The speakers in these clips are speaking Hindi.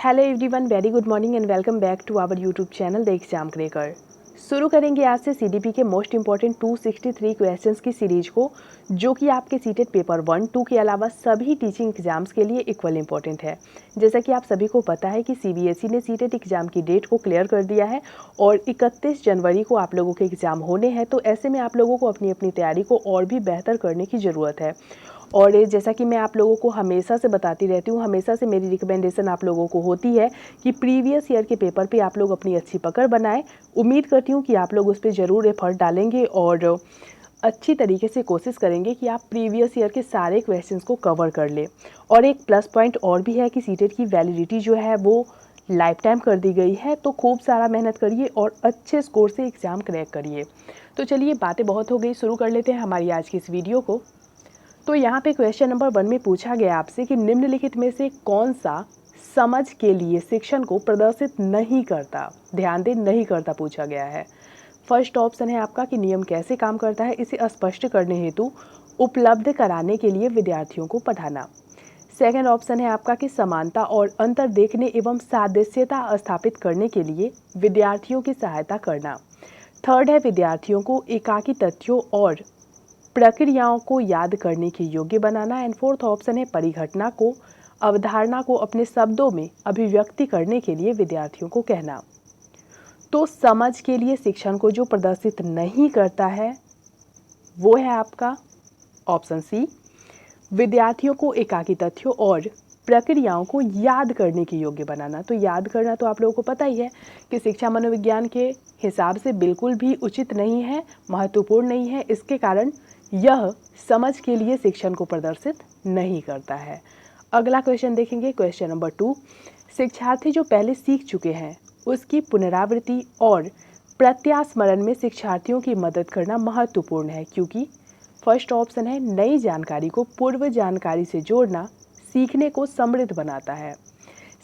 Hello everyone, very good morning and welcome back to our YouTube channel the exam cracker. शुरू करेंगे आज से सीडीपी के मोस्ट इंपॉर्टेंट 263 क्वेश्चंस की सीरीज को, जो कि आपके सीटेट पेपर 1, 2 के अलावा सभी टीचिंग एग्जाम्स के लिए इक्वल इंपॉर्टेंट है। जैसा कि आप सभी को पता है कि सीबीएसई ने सीटेट एग्जाम की डेट को क्लियर कर दिया है और 31 जनवरी को आप लोगों के एग्जाम होने हैं। तो ऐसे में आप लोगों को अपनी अपनी तैयारी को और भी बेहतर करने की ज़रूरत है। और जैसा कि मैं आप लोगों को हमेशा से बताती रहती हूँ, हमेशा से मेरी रिकमेंडेशन आप लोगों को होती है कि प्रीवियस ईयर के पेपर पे आप लोग अपनी अच्छी पकड़ बनाएं। उम्मीद करती हूँ कि आप लोग उस पर ज़रूर एफर्ट डालेंगे और अच्छी तरीके से कोशिश करेंगे कि आप प्रीवियस ईयर के सारे क्वेश्चंस को कवर कर लें। और एक प्लस पॉइंट और भी है कि सीटेट की वैलिडिटी जो है वो लाइफ टाइम कर दी गई है। तो खूब सारा मेहनत करिए और अच्छे स्कोर से एग्ज़ाम क्रैक करिए। तो चलिए, बातें बहुत हो गई, शुरू कर लेते हैं हमारी आज की इस वीडियो को। तो यहाँ पे क्वेश्चन नंबर 1 में पूछा गया आपसे कि निम्नलिखित में से कौन सा समझ के लिए शिक्षण को प्रदर्शित नहीं करता। ध्यान दें, नहीं करता पूछा गया है। फर्स्ट ऑप्शन है आपका कि नियम कैसे काम करता है, इसे स्पष्ट करने हेतु उपलब्ध कराने के लिए विद्यार्थियों को पढ़ाना। सेकंड ऑप्शन है आपका कि समानता और अंतर देखने एवं सादृश्यता स्थापित करने के लिए विद्यार्थियों की सहायता करना। थर्ड है विद्यार्थियों को एकाकी तथ्यों और प्रक्रियाओं को याद करने के योग्य बनाना। एंड फोर्थ ऑप्शन है परिघटना को, अवधारणा को अपने शब्दों में अभिव्यक्ति करने के लिए विद्यार्थियों को कहना। तो समझ के लिए शिक्षण को जो प्रदर्शित नहीं करता है वो है आपका ऑप्शन सी, विद्यार्थियों को एकाकी तथ्यों और प्रक्रियाओं को याद करने के योग्य बनाना। तो याद करना तो आप लोगों को पता ही है कि शिक्षा मनोविज्ञान के हिसाब से बिल्कुल भी उचित नहीं है, महत्वपूर्ण नहीं है। इसके कारण यह समझ के लिए शिक्षण को प्रदर्शित नहीं करता है। अगला क्वेश्चन देखेंगे, क्वेश्चन नंबर 2। शिक्षार्थी जो पहले सीख चुके हैं उसकी पुनरावृत्ति और प्रत्यास्मरण में शिक्षार्थियों की मदद करना महत्वपूर्ण है, क्योंकि फर्स्ट ऑप्शन है नई जानकारी को पूर्व जानकारी से जोड़ना सीखने को समृद्ध बनाता है।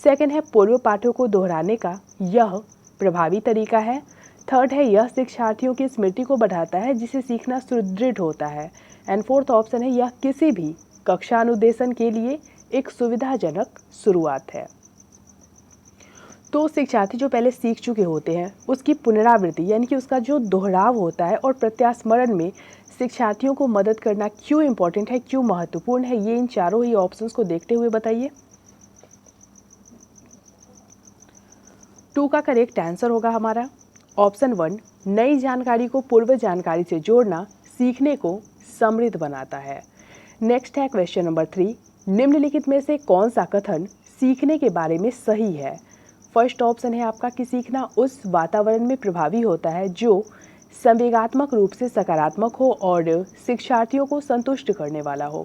सेकंड है पूर्व पाठों को दोहराने का यह प्रभावी तरीका है। थर्ड है यह शिक्षार्थियों की स्मृति को बढ़ाता है जिससे सीखना सुदृढ़ होता है। एंड फोर्थ ऑप्शन है यह किसी भी कक्षा अनुदेशन के लिए एक सुविधाजनक शुरुआत है। तो शिक्षार्थी जो पहले सीख चुके होते हैं उसकी पुनरावृत्ति यानी कि उसका जो दोहराव होता है और प्रत्यास्मरण में शिक्षार्थियों को मदद करना क्यों इम्पोर्टेंट है, क्यों महत्वपूर्ण है, ये इन चारों ही ऑप्शंस को देखते हुए बताइए। 2 का करेक्ट आंसर होगा हमारा ऑप्शन 1, नई जानकारी को पूर्व जानकारी से जोड़ना सीखने को समृद्ध बनाता है। नेक्स्ट है क्वेश्चन नंबर 3, निम्नलिखित में से कौन सा कथन सीखने के बारे में सही है। फर्स्ट ऑप्शन है आपका कि सीखना उस वातावरण में प्रभावी होता है जो संवेगात्मक रूप से सकारात्मक हो और शिक्षार्थियों को संतुष्ट करने वाला हो।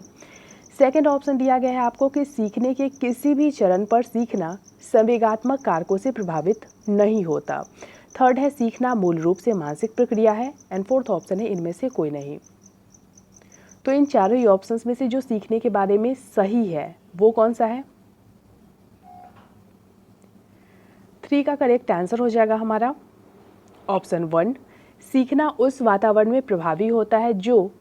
सेकेंड ऑप्शन दिया गया है आपको कि सीखने के किसी भी चरण पर सीखना संवेगात्मक कारकों से प्रभावित नहीं होता। थर्ड है सीखना मूल रूप से मानसिक प्रक्रिया है। एंड फोर्थ ऑप्शन है इनमें से कोई नहीं। तो इन चारों ही ऑप्शंस में से जो सीखने के बारे में सही है वो कौन सा है। 3 का करेक्ट आंसर हो जाएगा हमारा ऑप्शन 1, सीखना उस वातावरण में प्रभावी होता है जो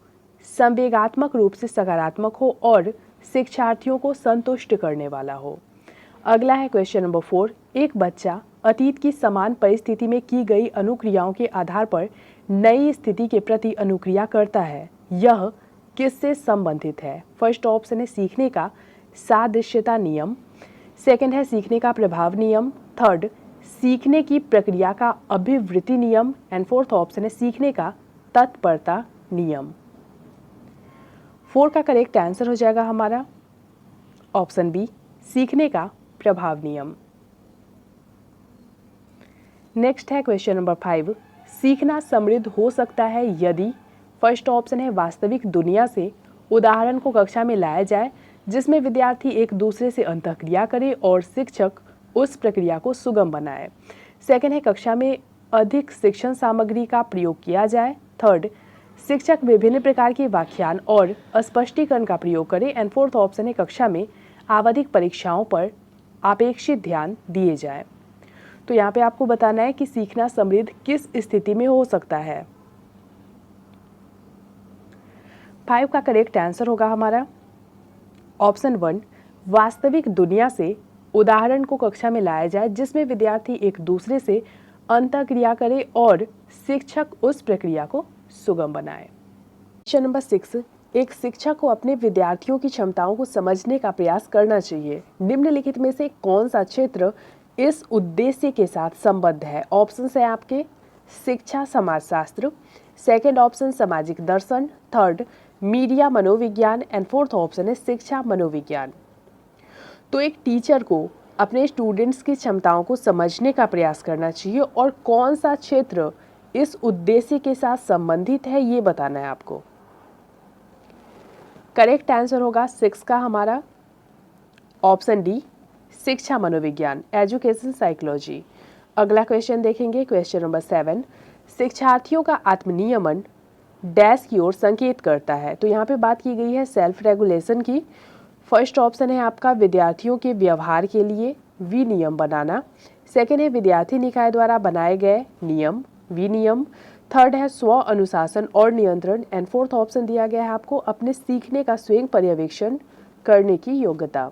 संवेगात्मक रूप से सकारात्मक हो और शिक्षार्थियों को संतुष्ट करने वाला हो। अगला है क्वेश्चन नंबर 4, एक बच्चा अतीत की समान परिस्थिति में की गई अनुक्रियाओं के आधार पर नई स्थिति के प्रति अनुक्रिया करता है, यह किससे संबंधित है। फर्स्ट ऑप्शन है सीखने का सादृश्यता नियम। सेकंड है सीखने का प्रभाव नियम। थर्ड, सीखने की प्रक्रिया का अभिवृत्ति नियम। एंड फोर्थ ऑप्शन है सीखने का तत्परता नियम। 4 का करेक्ट आंसर हो जाएगा हमारा ऑप्शन बी, सीखने का प्रभाव नियम। नेक्स्ट है क्वेश्चन नंबर 5, सीखना समृद्ध हो सकता है यदि। फर्स्ट ऑप्शन है वास्तविक दुनिया से उदाहरण को कक्षा में लाया जाए जिसमें विद्यार्थी एक दूसरे से अंतःक्रिया करे और शिक्षक उस प्रक्रिया को सुगम बनाए। सेकंड है कक्षा में अधिक शिक्षण सामग्री का प्रयोग किया जाए। थर्ड, शिक्षक विभिन्न प्रकार के व्याख्यान और स्पष्टीकरण का प्रयोग करे। एंड फोर्थ ऑप्शन है कक्षा में आवधिक परीक्षाओं पर अपेक्षित ध्यान दिए जाए। तो यहाँ पे आपको बताना है कि सीखना समृद्ध किस स्थिति में हो सकता है। 5 का करेक्ट आंसर होगा हमारा ऑप्शन 1, वास्तविक दुनिया से उदाहरण को कक्षा में लाया जाए जिसमें विद्यार्थी एक दूसरे से अंतःक्रिया करे और शिक्षक उस प्रक्रिया को सुगम बनाए। क्वेश्चन नंबर 6, एक शिक्षक को अपने विद्यार्थियों की क्षमताओं को समझने का प्रयास करना चाहिए। निम्नलिखित में से कौन सा क्षेत्र इस उद्देश्य के साथ संबद्ध है? ऑप्शन है आपके शिक्षा समाजशास्त्र, सेकंड ऑप्शन सामाजिक दर्शन, थर्ड मीडिया मनोविज्ञान एंड फोर्थ ऑप्शन है शिक्षा मनोविज्ञान। तो एक टीचर को अपने स्टूडेंट्स की क्षमताओं को समझने का प्रयास करना चाहिए और कौन सा क्षेत्र इस उद्देश्य के साथ संबंधित है ये बताना है आपको। करेक्ट आंसर होगा 6 का हमारा ऑप्शन डी, शिक्षा मनोविज्ञान, एजुकेशन साइकोलॉजी। अगला क्वेश्चन देखेंगे, क्वेश्चन नंबर 7, शिक्षार्थियों का आत्मनियमन डैश की ओर संकेत करता है। तो यहाँ पे बात की गई है सेल्फ रेगुलेशन की। फर्स्ट ऑप्शन है आपका विद्यार्थियों के व्यवहार के लिए विनियम बनाना, सेकेंड है विद्यार्थी निकाय द्वारा बनाए गए नियम विनियम, थर्ड है स्व अनुशासन और नियंत्रण एंड फोर्थ ऑप्शन दिया गया है आपको अपने सीखने का स्वयं पर्यवेक्षण करने की योग्यता।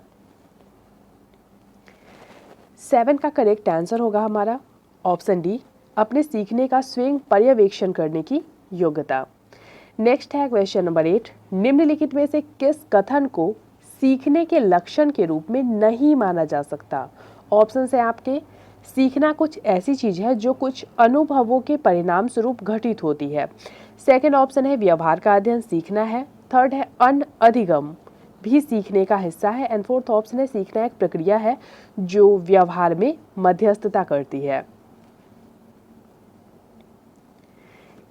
7 का करेक्ट आंसर होगा हमारा ऑप्शन डी, अपने सीखने का स्वयं पर्यवेक्षण करने की योग्यता। नेक्स्ट है क्वेश्चन नंबर 8, निम्नलिखित में से किस कथन को सीखने के लक्षण के रूप में नहीं माना जा सकता? ऑप्शन है आपके सीखना कुछ ऐसी चीज है जो कुछ अनुभवों के परिणाम स्वरूप घटित होती है, सेकंड ऑप्शन है व्यवहार का अध्ययन सीखना है, थर्ड है अन अधिगम भी सीखने का हिस्सा है एंड फोर्थ ऑप्शन है सीखना एक प्रक्रिया है जो व्यवहार में मध्यस्थता करती है।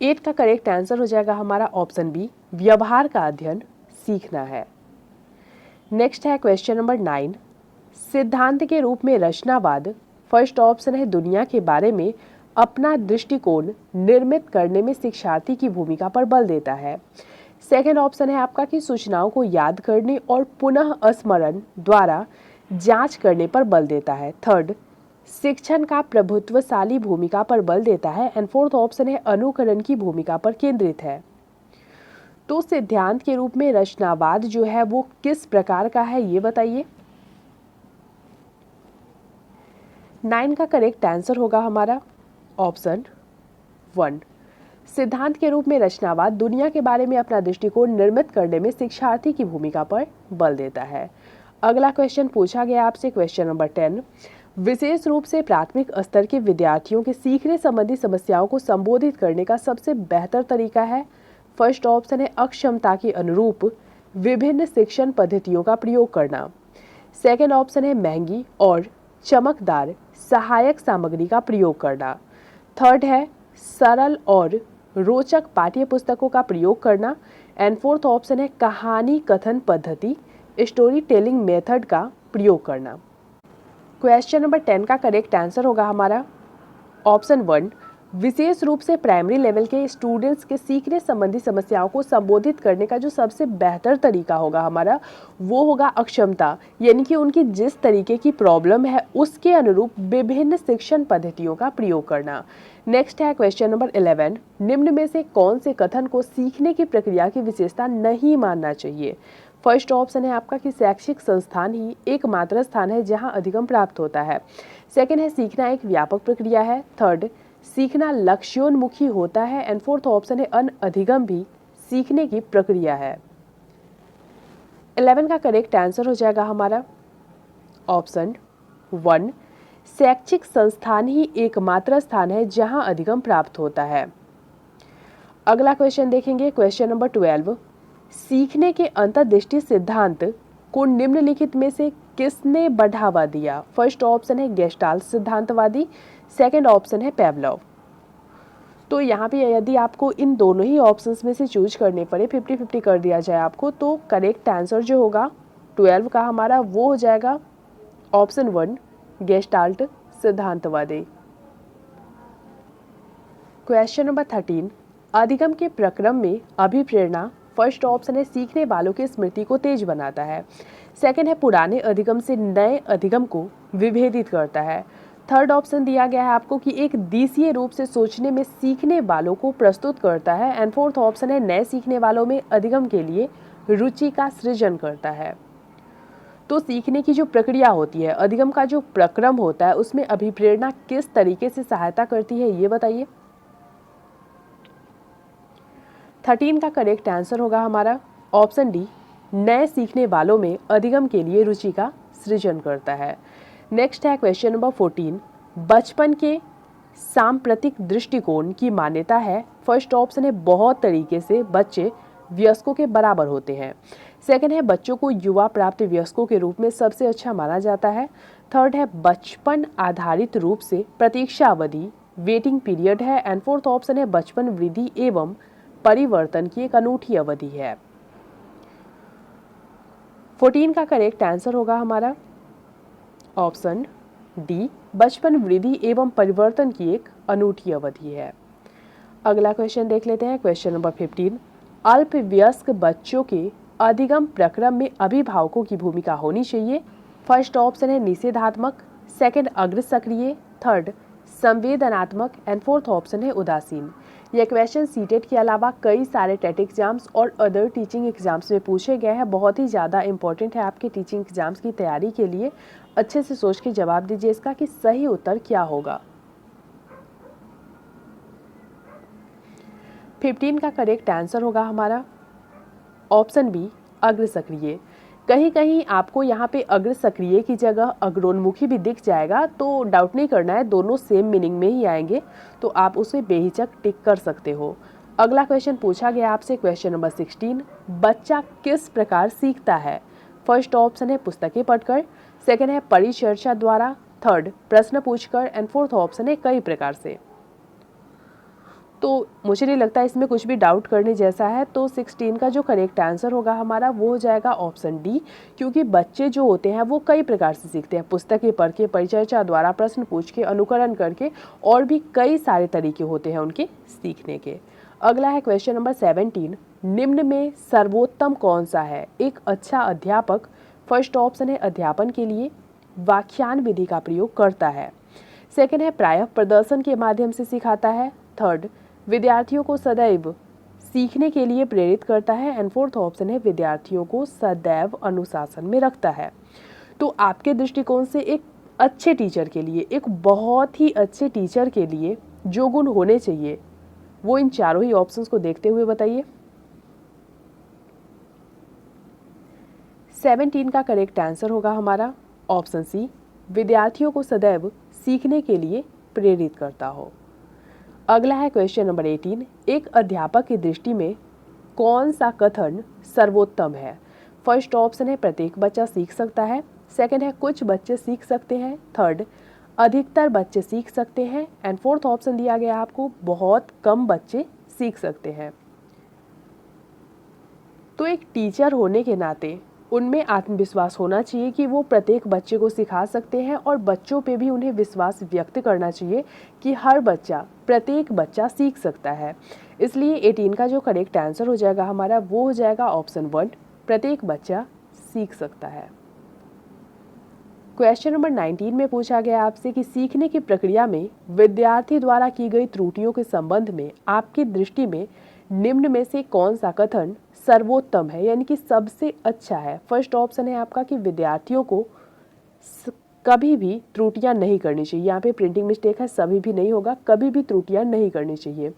8 का करेक्ट आंसर हो जाएगा हमारा ऑप्शन बी, व्यवहार का अध्ययन सीखना है। नेक्स्ट है क्वेश्चन नंबर 9, सिद्धांत के रूप में रचनावाद फर्स्ट ऑप्शन है दुनिया के बारे में अपना दृष्टिकोण निर्मित करने में शिक्षार्थी की भूमिका पर बल देता है, सेकेंड ऑप्शन है आपका कि सूचनाओं को याद करने और पुनः स्मरण द्वारा जांच करने पर बल देता है, थर्ड शिक्षण का प्रभुत्वशाली भूमिका पर बल देता है एंड फोर्थ ऑप्शन है अनुकरण की भूमिका पर केंद्रित है। तो सिद्धांत के रूप में रचनावाद जो है वो किस प्रकार का है ये बताइए। 9 का करेक्ट आंसर होगा हमारा ऑप्शन 1, सिद्धांत के रूप में रचनावाद दुनिया के बारे में अपना दृष्टिकोण निर्मित करने में शिक्षार्थी की भूमिका पर बल देता है। अगला क्वेश्चन पूछा गया आपसे क्वेश्चन नंबर 10, विशेष रूप से प्राथमिक स्तर के विद्यार्थियों के सीखने संबंधी समस्याओं को संबोधित करने का सबसे बेहतर तरीका है। फर्स्ट ऑप्शन है अक्षमता के अनुरूप विभिन्न शिक्षण पद्धतियों का प्रयोग करना, सेकेंड ऑप्शन है महंगी और चमकदार सहायक सामग्री का प्रयोग करना, थर्ड है सरल और रोचक पाठ्य पुस्तकों का प्रयोग करना एंड फोर्थ ऑप्शन है कहानी कथन पद्धति स्टोरी टेलिंग मेथड का प्रयोग करना। क्वेश्चन नंबर 10 का करेक्ट आंसर होगा हमारा ऑप्शन 1, विशेष रूप से प्राइमरी लेवल के स्टूडेंट्स के सीखने संबंधी समस्याओं को संबोधित करने का जो सबसे बेहतर तरीका होगा हमारा वो होगा अक्षमता, यानी कि उनकी जिस तरीके की प्रॉब्लम है उसके अनुरूप विभिन्न शिक्षण पद्धतियों का प्रयोग करना। नेक्स्ट है क्वेश्चन नंबर 11, निम्न में से कौन से कथन को सीखने की प्रक्रिया की विशेषता नहीं मानना चाहिए? फर्स्ट ऑप्शन है आपका कि शैक्षिक संस्थान ही एकमात्र स्थान है जहां अधिगम प्राप्त होता है, सेकंड है सीखना एक व्यापक प्रक्रिया है, थर्ड सीखना लक्ष्योन्मुखी होता है एंड फोर्थ ऑप्शन है अन अधिगम भी सीखने की प्रक्रिया है। 11 का करेक्ट आंसर हो जाएगा हमारा ऑप्शन 1, शैक्षिक संस्थान ही एकमात्र स्थान है जहां अधिगम प्राप्त होता है। अगला क्वेश्चन देखेंगे क्वेश्चन नंबर 12, सीखने के अंतर्दृष्टि सिद्धांत को निम्नलिखित में से किसने बढ़ावा दिया? फर्स्ट ऑप्शन है गेस्टाल्ट सिद्धांतवादी, सेकंड ऑप्शन है पेवलोव। तो यहाँ पे यदि आपको इन दोनों ही ऑप्शंस में से चूज करने पड़े 50-50 कर दिया जाए आपको, तो करेक्ट आंसर जो होगा 12 का हमारा वो हो जाएगा ऑप्शन 1, गेस्टाल्ट सिद्धांतवादी। क्वेश्चन नंबर 13, अधिगम के प्रक्रम में अभिप्रेरणा फर्स्ट ऑप्शन है सीखने वालों की स्मृति को तेज बनाता है, सेकंड है पुराने अधिगम से नए अधिगम को विभेदित करता है, थर्ड ऑप्शन दिया गया है आपको कि एक दिशीय रूप से सोचने में सीखने वालों को प्रस्तुत करता है एंड फोर्थ ऑप्शन है नए सीखने वालों में अधिगम के लिए रुचि का सृजन करता है। तो सीखने की जो प्रक्रिया होती है, अधिगम का जो प्रक्रम होता है, उसमें अभिप्रेरणा किस तरीके से सहायता करती है, ये बताइए। 13 का करेक्ट आंसर होगा हमारा ऑप्शन डी, नए सीखने वालों में अधिगम के लिए रुचि का सृजन करता है। नेक्स्ट है क्वेश्चन नंबर 14, बचपन के सांप्रतिक दृष्टिकोण की मान्यता है। फर्स्ट ऑप्शन है बहुत तरीके से बच्चे वयस्कों के बराबर होते हैं। सेकंड है बच्चों को युवा प्राप्त वयस्कों के रूप में सबसे अच्छा माना जाता है। थर्ड है बचपन आधारित रूप से प्रतीक्षा अवधि वेटिंग पीरियड है। एंड फोर्थ ऑप्शन है बचपन वृद्धि एवं परिवर्तन की एक अनूठी अवधि है। 14 का करेक्ट आंसर होगा हमारा ऑप्शन डी, बचपन वृद्धि एवं परिवर्तन की एक अनूठी अवधि है। अगला क्वेश्चन देख लेते हैं, क्वेश्चन नंबर 15, अल्पवयस्क बच्चों के अधिगम प्रक्रम में अभिभावकों की भूमिका होनी चाहिए। फर्स्ट ऑप्शन है निषेधात्मक, सेकंड अग्र सक्रिय, थर्ड संवेदनात्मक एंड फोर्थ ऑप्शन है उदासीन। यह क्वेश्चन सीटेट के अलावा कई सारे टेट एग्जाम्स और अदर टीचिंग एग्जाम्स में पूछे गए हैं। बहुत ही ज़्यादा इंपॉर्टेंट है आपके टीचिंग एग्जाम्स की तैयारी के लिए। अच्छे से सोच के जवाब दीजिए इसका कि सही उत्तर क्या होगा। 15 का करेक्ट आंसर होगा हमारा ऑप्शन बी, अग्र सक्रिय। कहीं कहीं आपको यहाँ पे अग्र सक्रिय की जगह अग्रोन्मुखी भी दिख जाएगा, तो डाउट नहीं करना है, दोनों सेम मीनिंग में ही आएंगे, तो आप उसे बेहिचक टिक कर सकते हो। अगला क्वेश्चन पूछा गया आपसे, क्वेश्चन नंबर 16, बच्चा किस प्रकार सीखता है। फर्स्ट ऑप्शन है पुस्तकें पढ़कर, सेकेंड है परिचर्चा द्वारा, थर्ड प्रश्न पूछकर एंड फोर्थ ऑप्शन है कई प्रकार से। तो मुझे नहीं लगता इसमें कुछ भी डाउट करने जैसा है। तो 16 का जो करेक्ट आंसर होगा हमारा वो हो जाएगा ऑप्शन डी, क्योंकि बच्चे जो होते हैं वो कई प्रकार से सीखते हैं, पुस्तकें पढ़ के, परिचर्चा द्वारा, प्रश्न पूछ के, अनुकरण करके, और भी कई सारे तरीके होते हैं उनके सीखने के। अगला है क्वेश्चन नंबर 17, निम्न में सर्वोत्तम कौन सा है। एक अच्छा अध्यापक, फर्स्ट ऑप्शन है अध्यापन के लिए व्याख्यान विधि का प्रयोग करता है, सेकेंड है प्रायः प्रदर्शन के माध्यम से सिखाता है, थर्ड विद्यार्थियों को सदैव सीखने के लिए प्रेरित करता है एंड फोर्थ ऑप्शन है विद्यार्थियों को सदैव अनुशासन में रखता है। तो आपके दृष्टिकोण से एक अच्छे टीचर के लिए, एक बहुत ही अच्छे टीचर के लिए जो गुण होने चाहिए वो इन चारों ही ऑप्शंस को देखते हुए बताइए। 17 का करेक्ट आंसर होगा हमारा ऑप्शन सी, विद्यार्थियों को सदैव सीखने के लिए प्रेरित करता हो। अगला है क्वेश्चन नंबर 18, एक अध्यापक की दृष्टि में कौन सा कथन सर्वोत्तम है। फर्स्ट ऑप्शन है प्रत्येक बच्चा सीख सकता है, सेकंड है कुछ बच्चे सीख सकते हैं, थर्ड अधिकतर बच्चे सीख सकते हैं एंड फोर्थ ऑप्शन दिया गया आपको बहुत कम बच्चे सीख सकते हैं। तो एक टीचर होने के नाते उनमें आत्मविश्वास होना चाहिए कि वो प्रत्येक बच्चे को सिखा सकते हैं और बच्चों पे भी उन्हें विश्वास व्यक्त करना चाहिए कि हर बच्चा, प्रत्येक बच्चा सीख सकता है। इसलिए 18 का जो करेक्ट आंसर हो जाएगा हमारा वो हो जाएगा ऑप्शन 1, प्रत्येक बच्चा सीख सकता है। क्वेश्चन नंबर 19 में पूछा गया आपसे कि सीखने की प्रक्रिया में विद्यार्थी द्वारा की गई त्रुटियों के संबंध में आपकी दृष्टि में निम्न में से कौन सा कथन सर्वोत्तम है, यानी कि सबसे अच्छा है। फर्स्ट ऑप्शन है आपका कि विद्यार्थियों को कभी भी त्रुटियां नहीं करनी चाहिए, यहाँ पे प्रिंटिंग मिस्टेक है, सभी भी नहीं होगा, कभी भी त्रुटियां नहीं करनी चाहिए।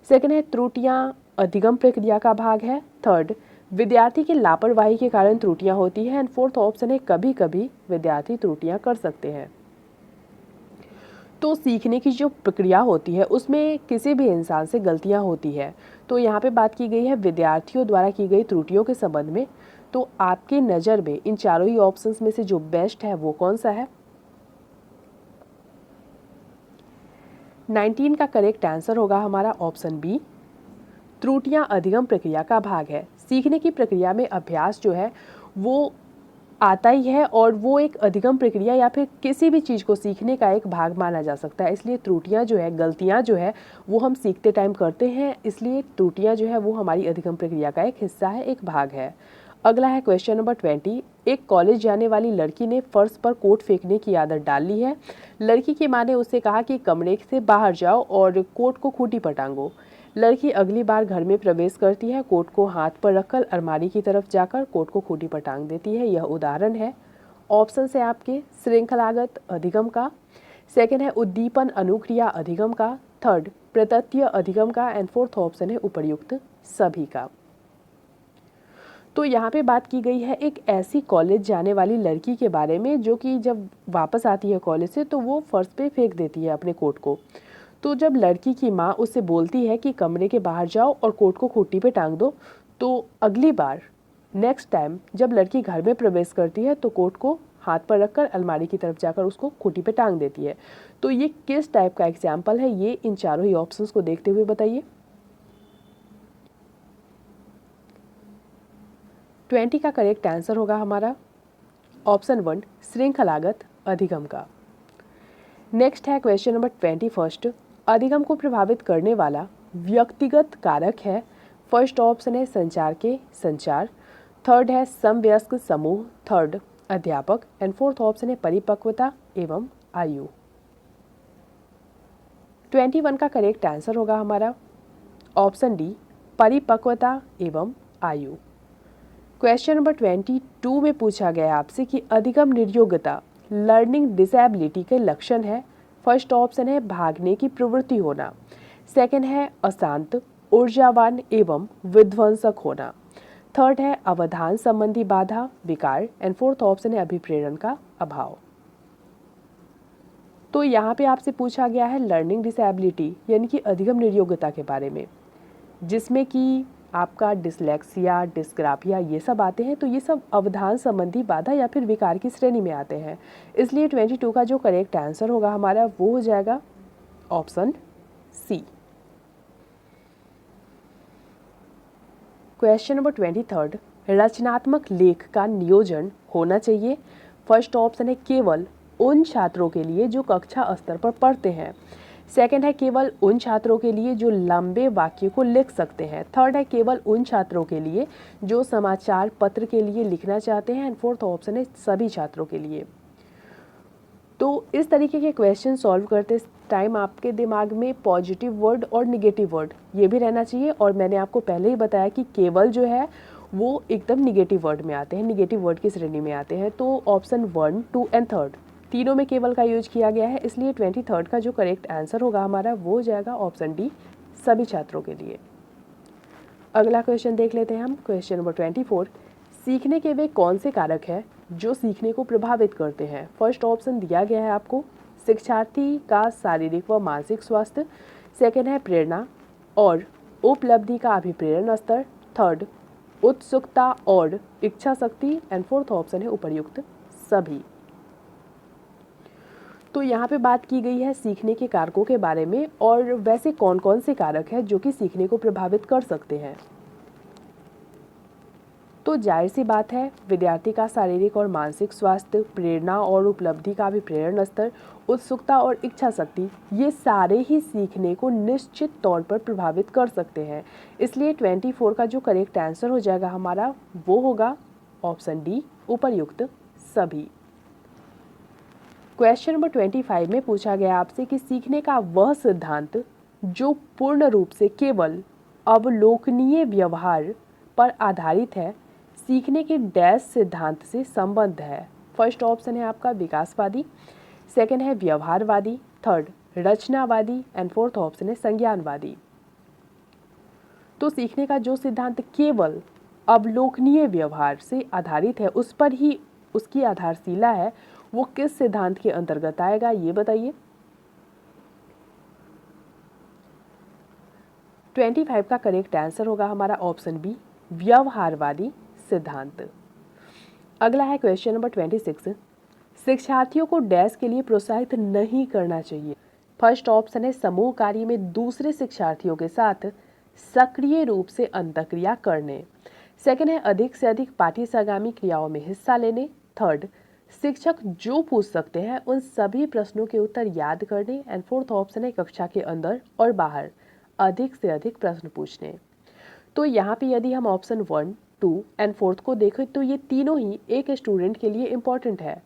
सेकंड है त्रुटियां अधिगम प्रक्रिया का भाग है, थर्ड विद्यार्थी की लापरवाही के कारण त्रुटियां होती है एंड फोर्थ ऑप्शन है कभी कभी विद्यार्थी त्रुटियां कर सकते हैं। तो सीखने की जो प्रक्रिया होती है उसमें किसी भी इंसान से गलतियां होती है, तो यहाँ पे बात की गई है विद्यार्थियों द्वारा की गई त्रुटियों के संबंध में। तो आपके नज़र में इन चारों ही ऑप्शंस में से जो बेस्ट है वो कौन सा है। 19 का करेक्ट आंसर होगा हमारा ऑप्शन बी, त्रुटियां अधिगम प्रक्रिया का भाग है। सीखने की प्रक्रिया में अभ्यास जो है वो आता ही है और वो एक अधिगम प्रक्रिया या फिर किसी भी चीज़ को सीखने का एक भाग माना जा सकता है। इसलिए त्रुटियां जो है, गलतियां जो है वो हम सीखते टाइम करते हैं, इसलिए त्रुटियां जो है वो हमारी अधिगम प्रक्रिया का एक हिस्सा है, एक भाग है। अगला है क्वेश्चन नंबर 20, एक कॉलेज जाने वाली लड़की ने फर्श पर कोट फेंकने की आदत डाल ली है। लड़की की माँ ने उससे कहा कि कमरे से बाहर जाओ और कोट को खूंटी पर टांगो। लड़की अगली बार घर में प्रवेश करती है, कोट को हाथ पर रखकर अलमारी की तरफ जाकर कोट को खूंटी पर टांग देती है। यह उदाहरण है ऑप्शन है आपके श्रृंखलागत अधिगम का, सेकंड है उद्दीपन अनुक्रिया अधिगम का, थर्ड प्रतत्य अधिगम का एंड फोर्थ ऑप्शन है उपर्युक्त सभी का। तो यहाँ पे बात की गई है एक ऐसी कॉलेज जाने वाली लड़की के बारे में जो कि जब वापस आती है कॉलेज से तो वो फर्श पे फेंक देती है अपने कोट को। तो जब लड़की की माँ उससे बोलती है कि कमरे के बाहर जाओ और कोट को खूंटी पे टांग दो, तो अगली बार नेक्स्ट टाइम जब लड़की घर में प्रवेश करती है तो कोट को हाथ पर रखकर अलमारी की तरफ जाकर उसको खूंटी पे टांग देती है। तो ये किस टाइप का एग्जाम्पल है, ये इन चारों ही ऑप्शंस को देखते हुए बताइए। 20 का करेक्ट आंसर होगा हमारा ऑप्शन 1 श्रृंखलागत अधिगम का। नेक्स्ट है क्वेश्चन नंबर 21। अधिगम को प्रभावित करने वाला व्यक्तिगत कारक है। फर्स्ट ऑप्शन है संचार के संचार, थर्ड है समवयस्क समूह, थर्ड अध्यापक एंड फोर्थ ऑप्शन है परिपक्वता एवं आयु। 21 का करेक्ट आंसर होगा हमारा ऑप्शन डी परिपक्वता एवं आयु। क्वेश्चन नंबर 22 में पूछा गया आपसे कि अधिगम निर्योग्यता लर्निंग डिसेबिलिटी के लक्षण है। फर्स्ट ऑप्शन है भागने की प्रवृत्ति होना, सेकंड है अशांत ऊर्जावान एवं विध्वंसक होना, थर्ड है अवधान संबंधी बाधा विकार एंड फोर्थ ऑप्शन है अभिप्रेरण का अभाव। तो यहाँ पे आपसे पूछा गया है लर्निंग डिसेबिलिटी यानी कि अधिगम निर्योग्यता के बारे में, जिसमें कि आपका डिसलेक्सिया डिस्ग्राफिया ये सब आते हैं। तो ये सब अवधान संबंधी बाधा या फिर विकार की श्रेणी में आते हैं। इसलिए 22 का जो करेक्ट आंसर होगा हमारा वो हो जाएगा ऑप्शन सी। क्वेश्चन नंबर 23 रचनात्मक लेख का नियोजन होना चाहिए। फर्स्ट ऑप्शन है केवल उन छात्रों के लिए जो कक्षा स्तर पर पढ़ते हैं, सेकंड है केवल उन छात्रों के लिए जो लंबे वाक्य को लिख सकते हैं, थर्ड है केवल उन छात्रों के लिए जो समाचार पत्र के लिए लिखना चाहते हैं एंड फोर्थ ऑप्शन है सभी छात्रों के लिए। तो इस तरीके के क्वेश्चन सॉल्व करते टाइम आपके दिमाग में पॉजिटिव वर्ड और निगेटिव वर्ड ये भी रहना चाहिए। और मैंने आपको पहले ही बताया कि केवल जो है वो एकदम निगेटिव वर्ड में आते हैं, निगेटिव वर्ड की श्रेणी में आते हैं। तो ऑप्शन 1, 2 एंड 3 तीनों में केवल का यूज किया गया है। इसलिए 23 का जो करेक्ट आंसर होगा हमारा वो हो जाएगा ऑप्शन डी सभी छात्रों के लिए। अगला क्वेश्चन देख लेते हैं हम। क्वेश्चन नंबर 24 सीखने के वे कौन से कारक हैं जो सीखने को प्रभावित करते हैं। फर्स्ट ऑप्शन दिया गया है आपको शिक्षार्थी का शारीरिक व मानसिक स्वास्थ्य, सेकेंड है प्रेरणा और उपलब्धि का अभिप्रेरण स्तर, थर्ड उत्सुकता और इच्छा शक्ति एंड फोर्थ ऑप्शन है उपर्युक्त सभी। तो यहाँ पे बात की गई है सीखने के कारकों के बारे में और वैसे कौन कौन से कारक हैं जो कि सीखने को प्रभावित कर सकते हैं। तो जाहिर सी बात है विद्यार्थी का शारीरिक और मानसिक स्वास्थ्य, प्रेरणा और उपलब्धि का भी प्रेरण स्तर, उत्सुकता और इच्छा शक्ति ये सारे ही सीखने को निश्चित तौर पर प्रभावित कर सकते हैं। इसलिए 24 का जो करेक्ट आंसर हो जाएगा हमारा वो होगा ऑप्शन डी उपर्युक्त सभी। क्वेश्चन नंबर 25 में पूछा गया आपसे कि सीखने का वह सिद्धांत जो पूर्ण रूप से केवल अवलोकनीय व्यवहार पर आधारित है सीखने के डैश सिद्धांत से संबद्ध है। फर्स्ट ऑप्शन है आपका विकासवादी, सेकंड है व्यवहारवादी, थर्ड रचनावादी एंड फोर्थ ऑप्शन है संज्ञानवादी। तो सीखने का जो सिद्धांत केवल अवलोकनीय व्यवहार से आधारित है उस पर ही उसकी आधारशिला है वो किस सिद्धांत के अंतर्गत आएगा ये बताइए। 25 का करेक्ट आंसर होगा हमारा ऑप्शन बी व्यवहारवादी सिद्धांत। अगला है क्वेश्चन नंबर 26 शिक्षार्थियों को डैश के लिए प्रोत्साहित नहीं करना चाहिए। फर्स्ट ऑप्शन है समूह कार्य में दूसरे शिक्षार्थियों के साथ सक्रिय रूप से अंतःक्रिया करने, सेकंड है अधिक से अधिक पाठ्यसागामी क्रियाओं में हिस्सा लेने, थर्ड शिक्षक जो पूछ सकते हैं उन सभी प्रश्नों के उत्तर याद करने एंड फोर्थ ऑप्शन है कक्षा के अंदर और बाहर अधिक से अधिक प्रश्न पूछने। तो यहाँ पे यदि हम ऑप्शन 1, 2 एंड 4 को देखें तो ये तीनों ही एक स्टूडेंट के लिए इम्पॉर्टेंट है।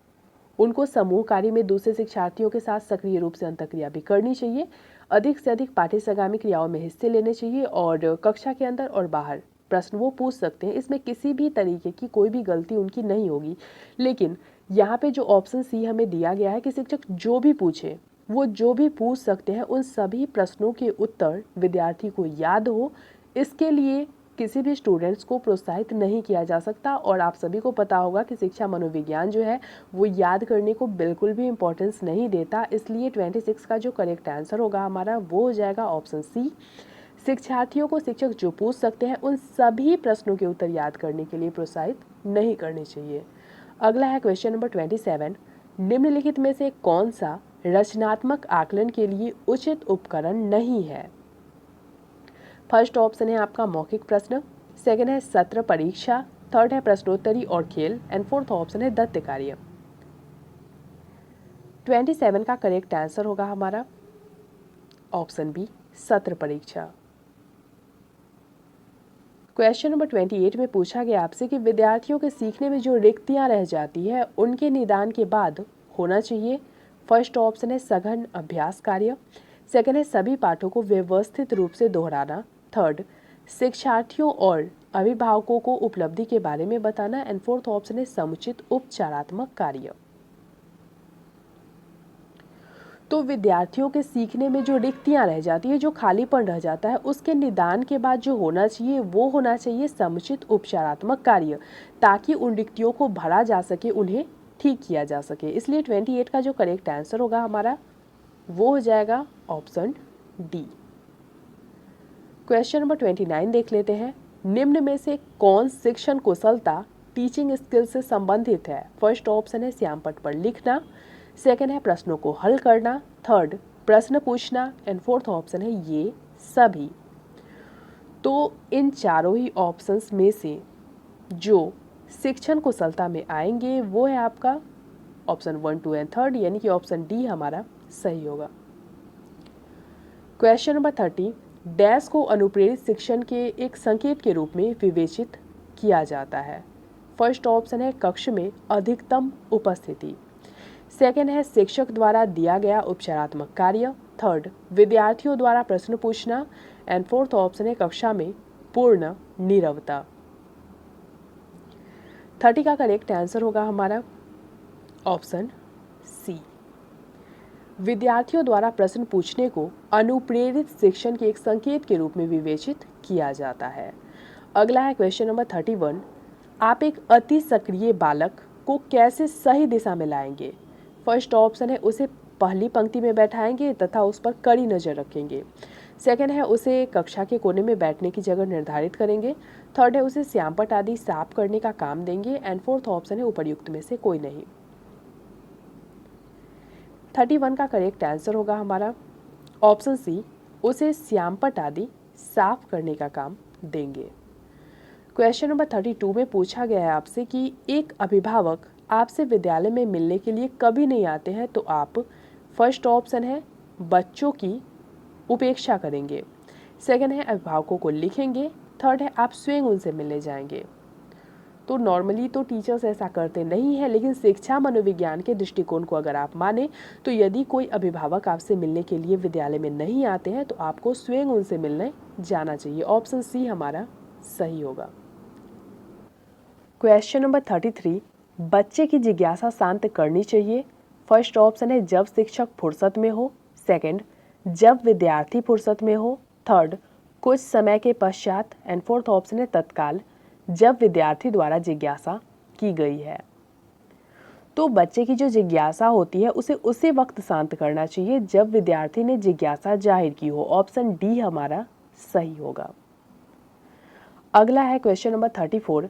उनको समूह कार्य में दूसरे शिक्षार्थियों के साथ सक्रिय रूप से अंतःक्रिया भी करनी चाहिए, अधिक से अधिक पाठ्यसागामी क्रियाओं में हिस्से लेने चाहिए और कक्षा के अंदर और बाहर प्रश्न वो पूछ सकते हैं। इसमें किसी भी तरीके की कोई भी गलती उनकी नहीं होगी। लेकिन यहाँ पे जो ऑप्शन सी हमें दिया गया है कि शिक्षक जो भी पूछे, वो जो भी पूछ सकते हैं, उन सभी प्रश्नों के उत्तर विद्यार्थी को याद हो, इसके लिए किसी भी स्टूडेंट्स को प्रोत्साहित नहीं किया जा सकता। और आप सभी को पता होगा कि शिक्षा मनोविज्ञान जो है वो याद करने को बिल्कुल भी इम्पोर्टेंस नहीं देता। इसलिए 26 का जो करेक्ट आंसर होगा हमारा वो हो जाएगा ऑप्शन सी। शिक्षार्थियों को शिक्षक जो पूछ सकते हैं उन सभी प्रश्नों के उत्तर याद करने के लिए प्रोत्साहित नहीं करने चाहिए। अगला है क्वेश्चन नंबर 27। निम्नलिखित में से कौन सा रचनात्मक आकलन के लिए उचित उपकरण नहीं है? फर्स्ट ऑप्शन है आपका मौखिक प्रश्न, सेकंड है सत्र परीक्षा, थर्ड है प्रश्नोत्तरी और खेल, एंड फोर्थ ऑप्शन है दत्त कार्य। 27 का करेक्ट आंसर होगा हमारा ऑप्शन बी, सत्र परीक्षा। क्वेश्चन नंबर 28 में पूछा गया आपसे कि विद्यार्थियों के सीखने में जो रिक्तियां रह जाती है उनके निदान के बाद होना चाहिए। फर्स्ट ऑप्शन है सघन अभ्यास कार्य, सेकंड है सभी पाठों को व्यवस्थित रूप से दोहराना, थर्ड शिक्षार्थियों और अभिभावकों को उपलब्धि के बारे में बताना, एंड फोर्थ ऑप्शन है समुचित उपचारात्मक कार्य। तो विद्यार्थियों के सीखने में जो रिक्तियां रह जाती है, जो खालीपन रह जाता है, उसके निदान के बाद जो होना चाहिए वो होना चाहिए समुचित उपचारात्मक कार्य, ताकि उन रिक्तियों को भरा जा सके, उन्हें ठीक किया जा सके। इसलिए 28 का जो करेक्ट आंसर होगा हमारा वो हो जाएगा ऑप्शन डी। क्वेश्चन नंबर 29 देख लेते हैं। निम्न में से कौन शिक्षण कुशलता टीचिंग स्किल से संबंधित है? फर्स्ट ऑप्शन है श्यामपट्ट पर लिखना, सेकंड है प्रश्नों को हल करना, थर्ड प्रश्न पूछना, एंड फोर्थ ऑप्शन है ये सभी। तो इन चारों ही ऑप्शंस में से जो शिक्षण कुशलता में आएंगे वो है आपका ऑप्शन 1, 2 एंड थर्ड, यानी कि ऑप्शन डी हमारा सही होगा। Question number 30। डैश को अनुप्रेरित शिक्षण के एक संकेत के रूप में विवेचित किया जाता है। फर्स्ट ऑप्शन है कक्ष में अधिकतम उपस्थिति, सेकंड है शिक्षक द्वारा दिया गया उपचारात्मक कार्य, थर्ड विद्यार्थियों द्वारा प्रश्न पूछना, एंड फोर्थ ऑप्शन है कक्षा में पूर्ण नीरवता। 30 का करेक्ट आंसर होगा हमारा ऑप्शन सी। विद्यार्थियों द्वारा प्रश्न पूछने को अनुप्रेरित शिक्षण के एक संकेत के रूप में विवेचित किया जाता है। अगला है क्वेश्चन नंबर 31। आप एक अति सक्रिय बालक को कैसे सही दिशा में लाएंगे? फर्स्ट ऑप्शन है उसे पहली पंक्ति में बैठाएंगे तथा उस पर कड़ी नजर रखेंगे, सेकंड है उसे कक्षा के कोने में बैठने की जगह निर्धारित करेंगे, थर्ड है उसे श्यामपट्ट आदि साफ करने का काम देंगे, एंड फोर्थ ऑप्शन है उपर्युक्त में से कोई नहीं। 31 का करेक्ट आंसर होगा हमारा ऑप्शन सी, उसे श्यामपट्ट आदि साफ करने का काम देंगे। क्वेश्चन नंबर 32 में पूछा गया है आपसे कि एक अभिभावक आपसे विद्यालय में मिलने के लिए कभी नहीं आते हैं तो आप, फर्स्ट ऑप्शन है बच्चों की उपेक्षा करेंगे, सेकंड है अभिभावकों को लिखेंगे, थर्ड है आप स्वयं उनसे मिलने जाएंगे। तो नॉर्मली तो टीचर्स ऐसा करते नहीं है, लेकिन शिक्षा मनोविज्ञान के दृष्टिकोण को अगर आप माने तो यदि कोई अभिभावक आपसे मिलने के लिए विद्यालय में नहीं आते हैं तो आपको स्वयं उनसे मिलने जाना चाहिए। ऑप्शन सी हमारा सही होगा। Question number 33। बच्चे की जिज्ञासा शांत करनी चाहिए। फर्स्ट ऑप्शन है जब शिक्षक फुर्सत में हो, सेकंड जब विद्यार्थी फुर्सत में हो, थर्ड कुछ समय के पश्चात, एंड फोर्थ ऑप्शन है तत्काल जब विद्यार्थी द्वारा जिज्ञासा की गई है। तो बच्चे की जो जिज्ञासा होती है उसे उसी वक्त शांत करना चाहिए जब विद्यार्थी ने जिज्ञासा जाहिर की हो। ऑप्शन डी हमारा सही होगा। अगला है क्वेश्चन नंबर 34।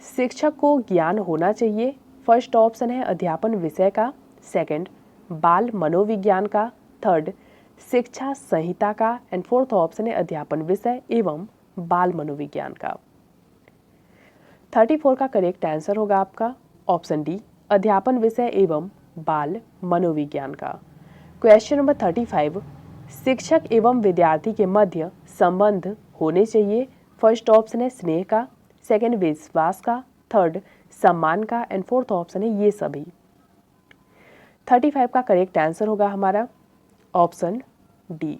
शिक्षक को ज्ञान होना चाहिए। फर्स्ट ऑप्शन है अध्यापन विषय का, सेकंड बाल मनोविज्ञान का, थर्ड शिक्षा संहिता का, एंड फोर्थ ऑप्शन है अध्यापन विषय एवं बाल मनोविज्ञान का। 34 का करेक्ट आंसर होगा आपका ऑप्शन डी, अध्यापन विषय एवं बाल मनोविज्ञान का। Question number 35। शिक्षक एवं विद्यार्थी के मध्य संबंध होने चाहिए। फर्स्ट ऑप्शन है स्नेह का, सेकंड विश्वास का, थर्ड सम्मान का, एंड फोर्थ ऑप्शन है ये सभी। 35 का करेक्ट आंसर होगा हमारा ऑप्शन डी।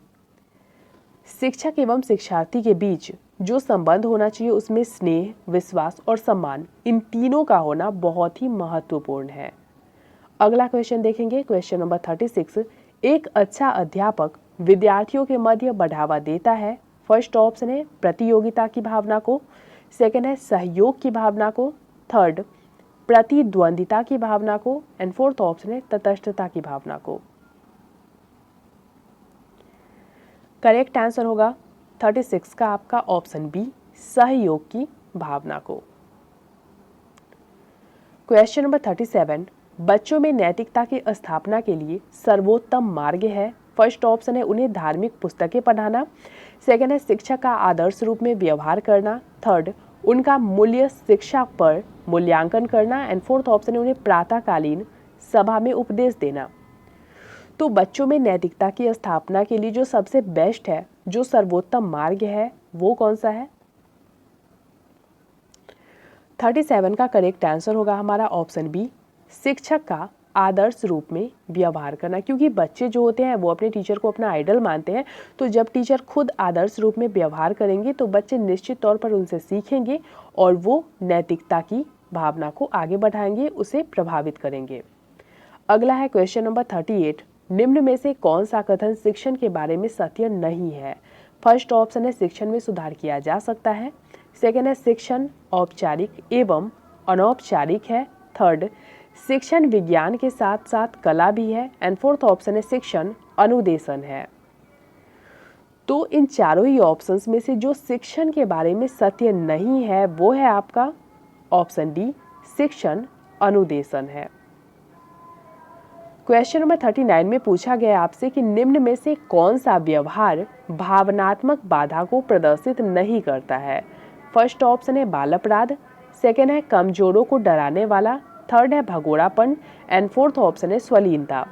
शिक्षक एवं शिक्षार्थी के बीच जो संबंध होना चाहिए उसमें स्नेह, विश्वास और सम्मान, इन तीनों का होना बहुत ही महत्वपूर्ण है। अगला क्वेश्चन देखेंगे, क्वेश्चन नंबर 36। एक अच्छा अध्यापक विद्यार्थियों के मध्य बढ़ावा देता है। फर्स्ट ऑप्शन है प्रतियोगिता की भावना को, सेकंड है सहयोग की भावना को, थर्ड प्रतिद्वंदिता की भावना को, एंड फोर्थ ऑप्शन है तटस्थता की भावना को। करेक्ट आंसर होगा 36 का आपका ऑप्शन बी, सहयोग की भावना को। Question number 37। बच्चों में नैतिकता की स्थापना के लिए सर्वोत्तम मार्ग है। फर्स्ट ऑप्शन है उन्हें धार्मिक पुस्तकें पढ़ाना, सेकंड है शिक्षक का आदर्श रूप में व्यवहार करना, थर्ड उनका मूल्य शिक्षा पर मूल्यांकन करना, एंड फोर्थ ऑप्शन है उन्हें प्रातःकालीन सभा में उपदेश देना। तो बच्चों में नैतिकता की स्थापना के लिए जो सबसे बेस्ट है, जो सर्वोत्तम मार्ग है, वो कौन सा है? 37 का करेक्ट आंसर होगा हमारा ऑप्शन बी, शिक्षक का आदर्श रूप में व्यवहार करना। क्योंकि बच्चे जो होते हैं वो अपने टीचर को अपना आइडल मानते हैं, तो जब टीचर खुद आदर्श रूप में व्यवहार करेंगे तो बच्चे निश्चित तौर पर उनसे सीखेंगे और वो नैतिकता की भावना को आगे बढ़ाएंगे, उसे प्रभावित करेंगे। अगला है क्वेश्चन नंबर 38। निम्न में से कौन सा कथन शिक्षण के बारे में सत्य नहीं है? फर्स्ट ऑप्शन है शिक्षण में सुधार किया जा सकता है, सेकेंड है शिक्षण औपचारिक एवं अनौपचारिक है, थर्ड शिक्षण विज्ञान के साथ साथ कला भी है, एंड फोर्थ ऑप्शन है शिक्षण अनुदेशन है। तो इन चारों ही ऑप्शंस में से जो शिक्षण के बारे में सत्य नहीं है वो है आपका ऑप्शन डी, शिक्षण अनुदेशन है। क्वेश्चन नंबर 39 में पूछा गया आपसे कि निम्न में से कौन सा व्यवहार भावनात्मक बाधा को प्रदर्शित नहीं करता है? फर्स्ट ऑप्शन है बाल अपराध, सेकेंड है कमजोरों को डराने वाला, थर्ड है भगोड़ापन, एंड फोर्थ ऑप्शन है स्वलीनता।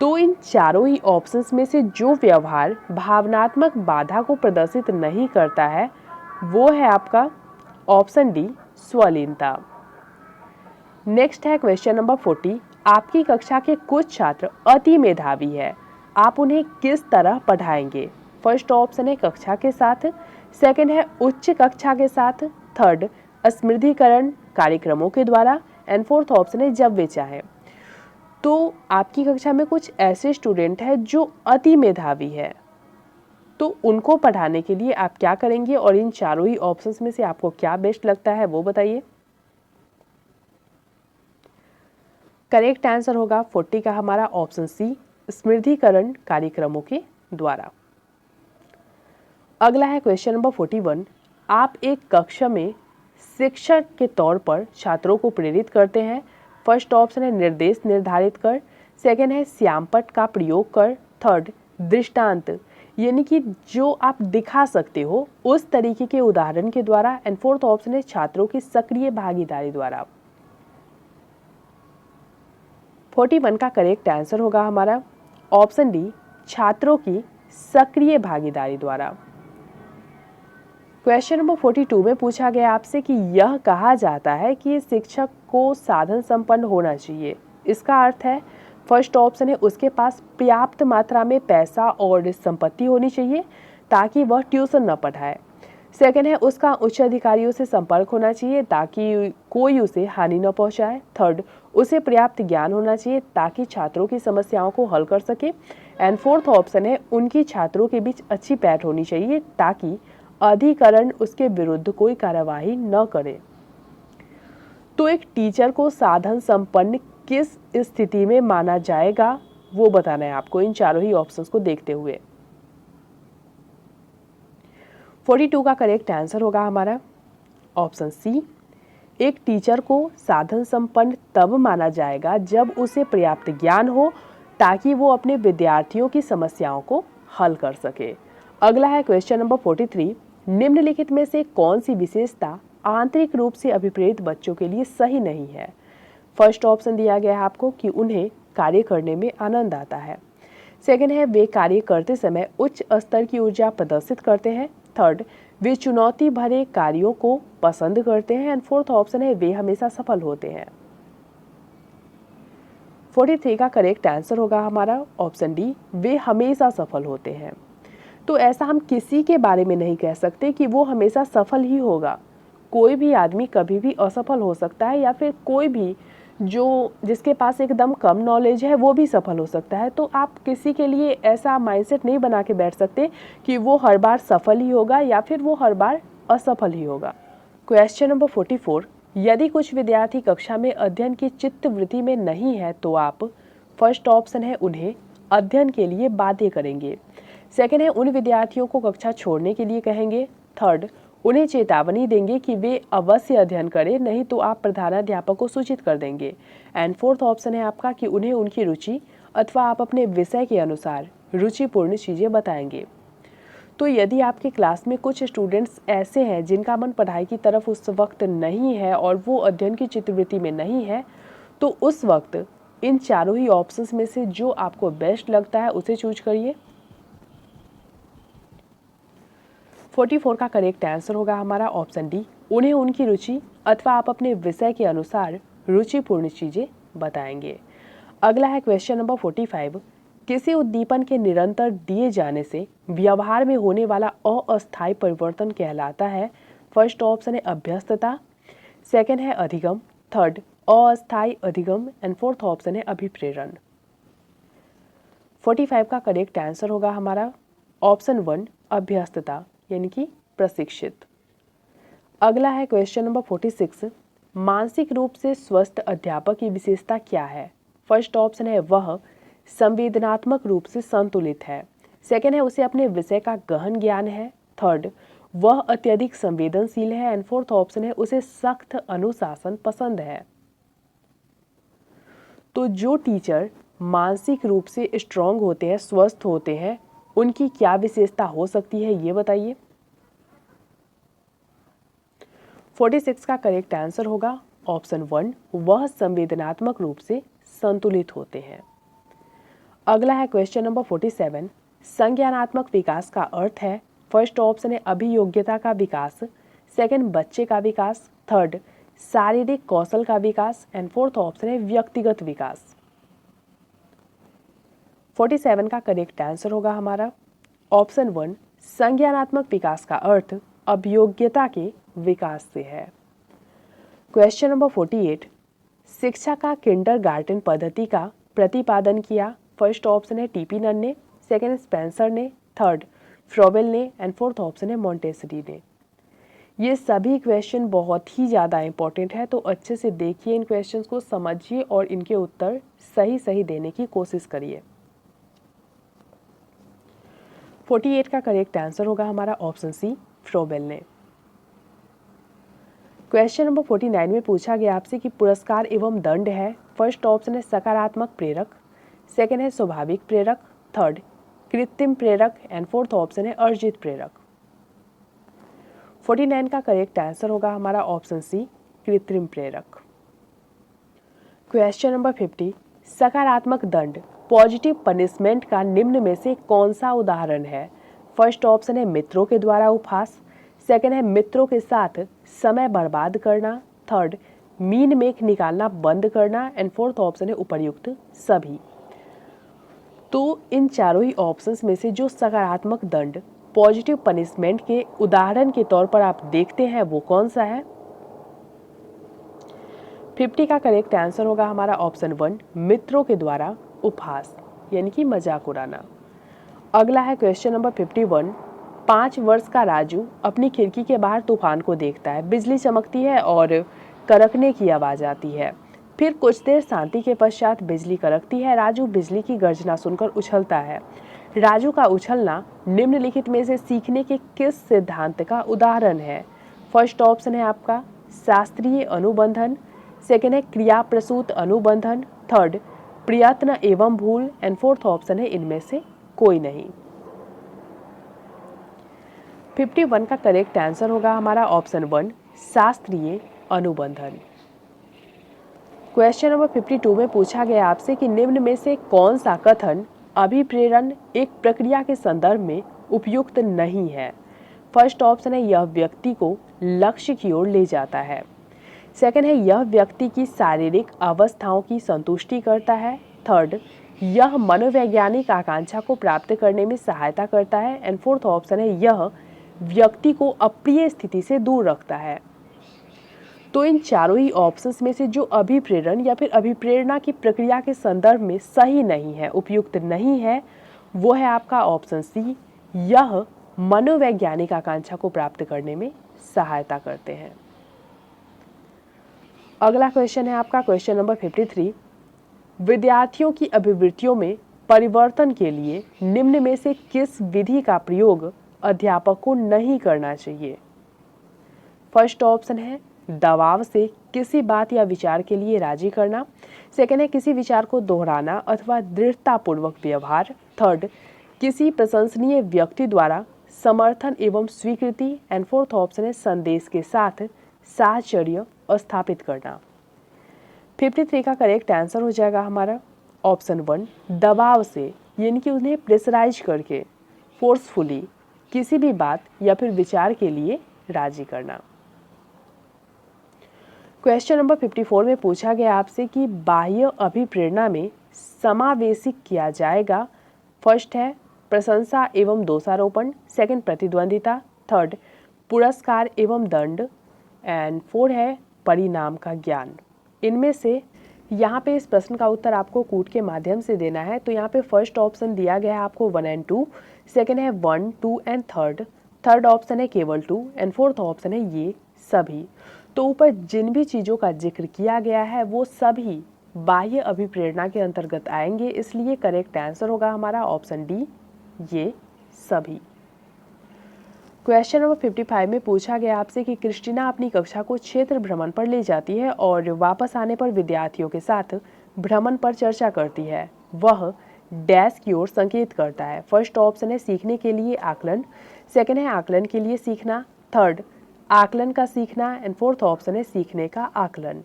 तो इन चारों ही ऑप्शंस में से जो व्यवहार भावनात्मक बाधा को प्रदर्शित नहीं करता है वो है आपका ऑप्शन डी, स्वलीनता। नेक्स्ट है क्वेश्चन नंबर 40। आपकी कक्षा के कुछ छात्र अति मेधावी है, आप उन्हें किस तरह पढ़ाएंगे? फर्स्ट ऑप्शन है कक्षा के साथ, सेकंड है उच्च कक्षा के साथ, थर्ड स्मृतिकरण कार्यक्रमों के द्वारा, एंड फोर्थ ऑप्शन है जब वे चाहे। तो आपकी कक्षा में कुछ ऐसे स्टूडेंट हैं जो अति मेधावी है, तो उनको पढ़ाने के लिए आप क्या करेंगे और इन चारों ही ऑप्शंस में से आपको क्या बेस्ट लगता है वो बताइए। करेक्ट आंसर होगा 40 का हमारा ऑप्शन सी, स्मृतिकरण कार्यक्रमों के द्वारा। अगला है क्वेश्चन नंबर 41। आप एक कक्षा में शिक्षक के तौर पर छात्रों को प्रेरित करते हैं। फर्स्ट ऑप्शन है निर्देश निर्धारित कर, सेकंड है श्यामपट्ट का प्रयोग कर, थर्ड दृष्टांत यानी कि जो आप दिखा सकते हो उस तरीके के उदाहरण के द्वारा, एंड फोर्थ ऑप्शन है छात्रों की सक्रिय भागीदारी द्वारा। 41 का करेक्ट आंसर होगा हमारा ऑप्शन डी, छात्रों की सक्रिय भागीदारी द्वारा। क्वेश्चन नंबर 42 में पूछा गया आपसे कि यह कहा जाता है कि शिक्षक को साधन संपन्न होना चाहिए। इसका अर्थ है फर्स्ट ऑप्शन है उसके पास पर्याप्त मात्रा में पैसा और संपत्ति होनी चाहिए ताकि वह ट्यूशन न पढ़ाए, सेकंड है उसका उच्च अधिकारियों से संपर्क होना चाहिए ताकि कोई उसे हानि न पहुंचाए, थर्ड उसे पर्याप्त ज्ञान होना चाहिए ताकि छात्रों की समस्याओं को हल कर सके, एंड फोर्थ ऑप्शन है उनकी छात्रों के बीच अच्छी पैठ होनी चाहिए ताकि अधिकरण उसके विरुद्ध कोई कार्यवाही न करे। तो एक टीचर को साधन संपन्न किस स्थिति में माना जाएगा वो बताना है आपको इन चारों ही ऑप्शंस को देखते हुए। 42 का करेक्ट आंसर होगा हमारा ऑप्शन सी, एक टीचर को साधन संपन्न तब माना जाएगा जब उसे पर्याप्त ज्ञान हो ताकि वो अपने विद्यार्थियों की समस्याओं को हल कर सके। अगला है क्वेश्चन नंबर 43। निम्नलिखित में से कौन सी विशेषता आंतरिक रूप से अभिप्रेरित बच्चों के लिए सही नहीं है? फर्स्ट ऑप्शन दिया गया है आपको कि उन्हें कार्य करने में आनंद आता है, सेकंड है वे कार्य करते समय उच्च स्तर की ऊर्जा प्रदर्शित करते हैं, थर्ड वे चुनौती भरे कार्यों को पसंद करते हैं, एंड फोर्थ ऑप्शन है वे हमेशा सफल होते हैं। 43 का करेक्ट आंसर होगा हमारा ऑप्शन डी, वे हमेशा सफल होते हैं। तो ऐसा हम किसी के बारे में नहीं कह सकते कि वो हमेशा सफल ही होगा। कोई भी आदमी कभी भी असफल हो सकता है या फिर कोई भी जो जिसके पास एकदम कम नॉलेज है वो भी सफल हो सकता है। तो आप किसी के लिए ऐसा माइंडसेट नहीं बना के बैठ सकते कि वो हर बार सफल ही होगा या फिर वो हर बार असफल ही होगा। क्वेश्चन नंबर 44, यदि कुछ विद्यार्थी कक्षा में अध्ययन की चित्त वृत्ति में नहीं है तो आप, फर्स्ट ऑप्शन है उन्हें अध्ययन के लिए बाध्य करेंगे, सेकंड है उन विद्यार्थियों को कक्षा छोड़ने के लिए कहेंगे, थर्ड उन्हें चेतावनी देंगे कि वे अवश्य अध्ययन करें, नहीं तो आप प्रधानाध्यापक को सूचित कर देंगे, एंड फोर्थ ऑप्शन है आपका कि उन्हें उनकी रुचि अथवा आप अपने विषय के अनुसार रुचिपूर्ण चीज़ें बताएंगे। तो यदि आपके क्लास में कुछ स्टूडेंट्स ऐसे हैं जिनका मन पढ़ाई की तरफ उस वक्त नहीं है और वो अध्ययन की चित्तवृत्ति में नहीं है, तो उस वक्त इन चारों ही ऑप्शंस में से जो आपको बेस्ट लगता है उसे चूज करिए। 44 का करेक्ट आंसर होगा हमारा ऑप्शन डी, उन्हें उनकी रुचि अथवा आप अपने विषय के अनुसार रुचिपूर्ण चीजें बताएंगे। अगला है क्वेश्चन नंबर 45, किसी उद्दीपन के निरंतर दिए जाने से व्यवहार में होने वाला अस्थायी परिवर्तन कहलाता है। फर्स्ट ऑप्शन है अभ्यस्तता, सेकंड है अधिगम, थर्ड अस्थायी अधिगम, एंड फोर्थ ऑप्शन है अभिप्रेरण। 45 का करेक्ट आंसर होगा हमारा ऑप्शन वन, अभ्यस्तता यानी कि प्रशिक्षित। अगला है क्वेश्चन नंबर 46, मानसिक रूप से स्वस्थ अध्यापक की विशेषता क्या है। फर्स्ट ऑप्शन है वह संवेदनात्मक रूप से संतुलित है, सेकंड है उसे अपने विषय का गहन ज्ञान है, थर्ड वह अत्यधिक संवेदनशील है, एंड फोर्थ ऑप्शन है उसे सख्त अनुशासन पसंद है। तो जो टीचर मानसिक रूप से स्ट्रांग होते हैं, स्वस्थ होते हैं, उनकी क्या विशेषता हो सकती है ये बताइए। 46 का करेक्ट आंसर होगा ऑप्शन वन, वह संवेदनात्मक रूप से संतुलित होते हैं। अगला है क्वेश्चन नंबर 47, संज्ञानात्मक विकास का अर्थ है। फर्स्ट ऑप्शन है अभियोग्यता का विकास, सेकंड बच्चे का विकास, थर्ड शारीरिक कौशल का विकास, एंड फोर्थ ऑप्शन है व्यक्तिगत विकास। 47 का करेक्ट आंसर होगा हमारा ऑप्शन वन, संज्ञानात्मक विकास का अर्थ अभियोग्यता के विकास से है। क्वेश्चन नंबर 48, शिक्षा का किंडरगार्टन पद्धति का प्रतिपादन किया। फर्स्ट ऑप्शन है टीपी नन ने, सेकंड स्पेंसर ने, थर्ड फ्रॉबेल ने, एंड फोर्थ ऑप्शन है मॉन्टेसरी ने। ये सभी क्वेश्चन बहुत ही ज़्यादा इंपॉर्टेंट है, तो अच्छे से देखिए इन क्वेश्चंस को, समझिए और इनके उत्तर सही सही देने की कोशिश करिए। 48 का करेक्ट आंसर होगा हमारा ऑप्शन सी, फ्रॉबेल ने। क्वेश्चन नंबर 49 में पूछा गया आपसे कि पुरस्कार एवं दंड है। फर्स्ट ऑप्शन है सकारात्मक प्रेरक, सेकंड है स्वाभाविक प्रेरक, थर्ड कृत्रिम प्रेरक, एंड फोर्थ ऑप्शन है अर्जित प्रेरक। 49 का करेक्ट आंसर होगा हमारा ऑप्शन सी, कृत्रिम प्रेरक। क्वेश्चन नंबर 50, सकारात्मक दंड पॉजिटिव पनिशमेंट का निम्न में से कौन सा उदाहरण है। फर्स्ट ऑप्शन है मित्रों के द्वारा उपहास, सेकंड है मित्रों के साथ समय बर्बाद करना, थर्ड मीन मेक निकालना बंद करना, एंड फोर्थ ऑप्शन है उपर्युक्त सभी। तो इन चारों ही ऑप्शंस में से जो सकारात्मक दंड पॉजिटिव पनिशमेंट के उदाहरण के तौर पर आप देखते हैं वो कौन सा है। 50 का करेक्ट आंसर होगा हमारा ऑप्शन वन, मित्रों के द्वारा उपहास यानी कि मजाक उड़ाना। अगला है क्वेश्चन नंबर 51, 5 वर्ष का राजू अपनी खिड़की के बाहर तूफान को देखता है, बिजली चमकती है और कड़कने की आवाज आती है, फिर कुछ देर शांति के पश्चात बिजली कड़कती है। राजू बिजली की गर्जना सुनकर उछलता है। राजू का उछलना निम्नलिखित में से सीखने के किस सिद्धांत का उदाहरण है। फर्स्ट ऑप्शन है आपका शास्त्रीय अनुबंधन, सेकेंड है क्रिया प्रसूत अनुबंधन, थर्ड प्रयत्न एवं भूल, एंड फोर्थ ऑप्शन है इनमें से कोई नहीं। 51 का करेक्ट आंसर होगा हमारा ऑप्शन वन, शास्त्रीय अनुबंधन। क्वेश्चन नंबर 52 में पूछा गया आपसे कि निम्न में से कौन सा कथन अभिप्रेरण एक प्रक्रिया के संदर्भ में उपयुक्त नहीं है। फर्स्ट ऑप्शन है यह व्यक्ति को लक्ष्य की ओर ले जाता है, सेकंड है यह व्यक्ति की शारीरिक अवस्थाओं की संतुष्टि करता है, थर्ड यह मनोवैज्ञानिक आकांक्षा को प्राप्त करने में सहायता करता है, एंड फोर्थ ऑप्शन है यह व्यक्ति को अप्रिय स्थिति से दूर रखता है। तो इन चारों ही ऑप्शंस में से जो अभिप्रेरण या फिर अभिप्रेरणा की प्रक्रिया के संदर्भ में सही नहीं है, उपयुक्त नहीं है, वो है आपका ऑप्शन सी। यह मनोवैज्ञानिक आकांक्षा को प्राप्त करने में सहायता करते हैं। अगला क्वेश्चन है आपका क्वेश्चन नंबर 53। विद्यार्थियों की अभिवृत्तियों में परिवर्तन के लिए निम्न में से किस विधि का प्रयोग अध्यापक को नहीं करना चाहिए? फर्स्ट ऑप्शन है दबाव से किसी बात या विचार के लिए राजी करना। सेकंड है किसी विचार को दोहराना अथवा दृढ़तापूर्वक व्यवहार। थर्ड, किसी प्रशंसनीय व्यक्ति द्वारा समर्थन एवं स्वीकृति। एंड फोर्थ ऑप्शन है संदेश के साथ साहचर्य स्थापित करना। 53 का करेक्ट आंसर हो जाएगा हमारा ऑप्शन 1, दबाव से, यानी कि उन्हें प्रेशराइज करके फोर्सफुली किसी भी बात या फिर विचार के लिए राजी करना। क्वेश्चन नंबर 54 में पूछा गया आपसे कि बाह्य अभिप्रेरणा में समावेशित किया जाएगा। फर्स्ट है प्रशंसा एवं दोषारोपण, सेकंड प्रतिद्वंदिता, थर्ड पुरस्कार एवं दंड, एंड फोर है परिणाम का ज्ञान। इनमें से यहाँ पे इस प्रश्न का उत्तर आपको कूट के माध्यम से देना है। तो यहाँ पे फर्स्ट ऑप्शन दिया गया है आपको 1 एंड 2, सेकंड है 1, 2 एंड थर्ड ऑप्शन है केवल 2, एंड फोर्थ ऑप्शन है ये सभी। तो ऊपर जिन भी चीज़ों का जिक्र किया गया है वो सभी बाह्य अभिप्रेरणा के अंतर्गत आएंगे, इसलिए करेक्ट आंसर होगा हमारा ऑप्शन डी, ये सभी। क्वेश्चन नंबर 55 में पूछा गया आपसे कि क्रिस्टीना अपनी कक्षा को क्षेत्र भ्रमण पर ले जाती है और वापस आने पर विद्यार्थियों के साथ भ्रमण पर चर्चा करती है। वह डैश की ओर संकेत करता है। फर्स्ट ऑप्शन है सीखने के लिए आकलन, सेकंड है आकलन के लिए सीखना, थर्ड आकलन का सीखना, एंड फोर्थ ऑप्शन है सीखने का आकलन।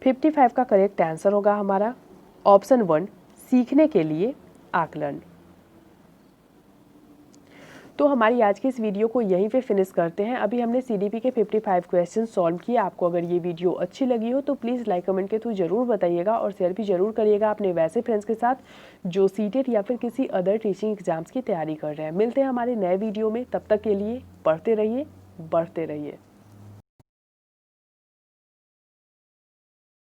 55 का करेक्ट आंसर होगा हमारा ऑप्शन 1, सीखने के लिए आकलन। तो हमारी आज की इस वीडियो को यहीं पे फिनिश करते हैं। अभी हमने सीडीपी के 55 क्वेश्चन सॉल्व किए। आपको अगर ये वीडियो अच्छी लगी हो तो प्लीज़ लाइक कमेंट के थ्रू जरूर बताइएगा और शेयर भी जरूर करिएगा अपने वैसे फ्रेंड्स के साथ जो सीटेट या फिर किसी अदर टीचिंग एग्जाम्स की तैयारी कर रहे हैं। मिलते हैं हमारे नए वीडियो में, तब तक के लिए पढ़ते रहिए, बढ़ते रहिए।